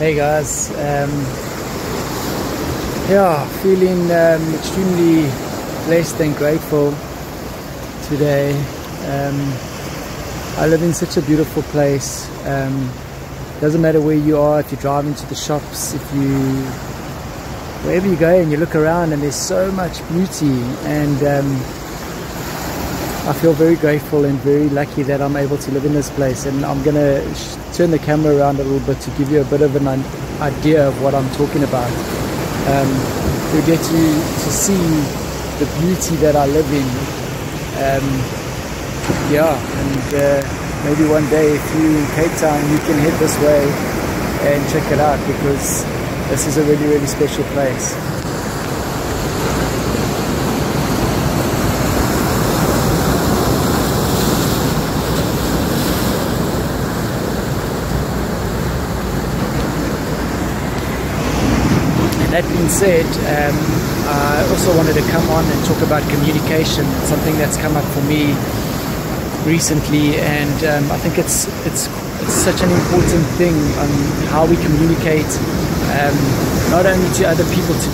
Hey guys, yeah, feeling extremely blessed and grateful today. I live in such a beautiful place. Doesn't matter where you are, if you drive into the shops, wherever you go and you look around, and there's so much beauty, and I feel very grateful and very lucky that I'm able to live in this place. And I'm gonna turn the camera around a little bit to give you a bit of an idea of what I'm talking about. You get to see the beauty that I live in. Maybe one day if you're in Cape Town, you can head this way and check it out, because this is a really, really special place. That being said, I also wanted to come on and talk about communication. It's something that's come up for me recently, and I think it's such an important thing on how we communicate, not only to other people to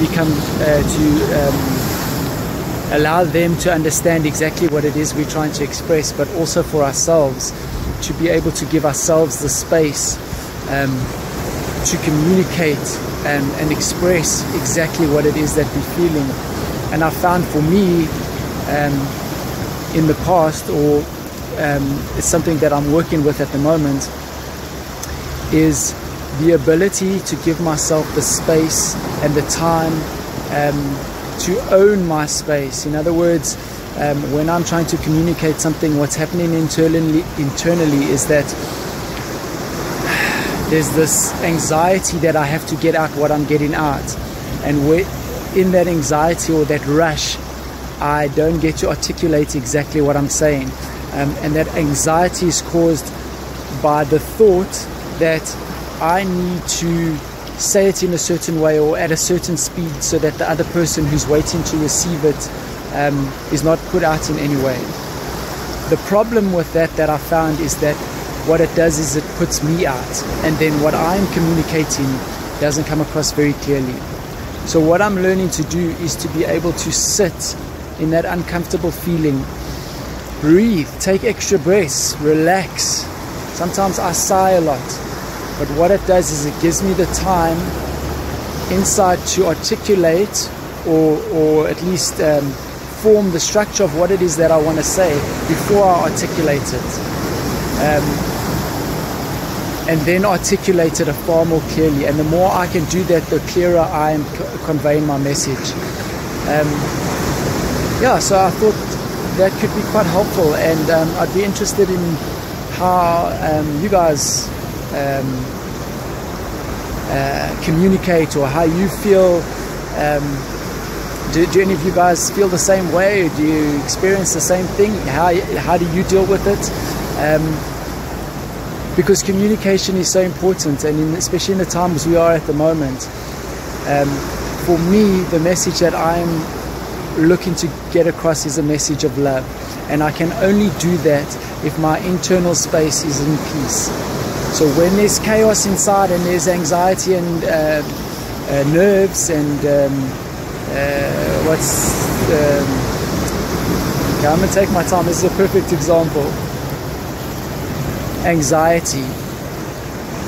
allow them to understand exactly what it is we're trying to express, but also for ourselves to be able to give ourselves the space to communicate and express exactly what it is that we're feeling. And I found for me in the past, or it's something that I'm working with at the moment, is the ability to give myself the space and the time to own my space. In other words, when I'm trying to communicate something, what's happening internally is that there's this anxiety that I have to get out what I'm getting out, and in that anxiety or that rush, I don't get to articulate exactly what I'm saying, and that anxiety is caused by the thought that I need to say it in a certain way or at a certain speed so that the other person who's waiting to receive it is not put out in any way. The problem with that I found is that what it does is it puts me out, and then what I'm communicating doesn't come across very clearly. So what I'm learning to do is to be able to sit in that uncomfortable feeling, breathe, take extra breaths, relax. Sometimes I sigh a lot, but what it does is it gives me the time inside to articulate or at least form the structure of what it is that I want to say before I articulate it. And then articulate it far more clearly. And the more I can do that, the clearer I am conveying my message. So I thought that could be quite helpful, and I'd be interested in how you guys communicate, or how you feel. Do any of you guys feel the same way? Do you experience the same thing? How do you deal with it? Because communication is so important, and especially in the times we are at the moment. For me, the message that I'm looking to get across is a message of love, and I can only do that if my internal space is in peace. So when there's chaos inside, and there's anxiety and nerves and okay, I'm gonna take my time. This is a perfect example. Anxiety.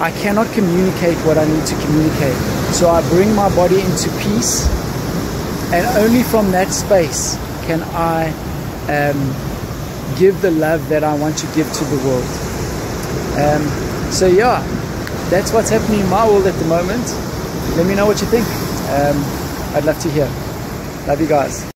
I cannot communicate what I need to communicate, so I bring my body into peace, and only from that space can I give the love that I want to give to the world. That's what's happening in my world at the moment. Let me know what you think. I'd love to hear. Love you guys.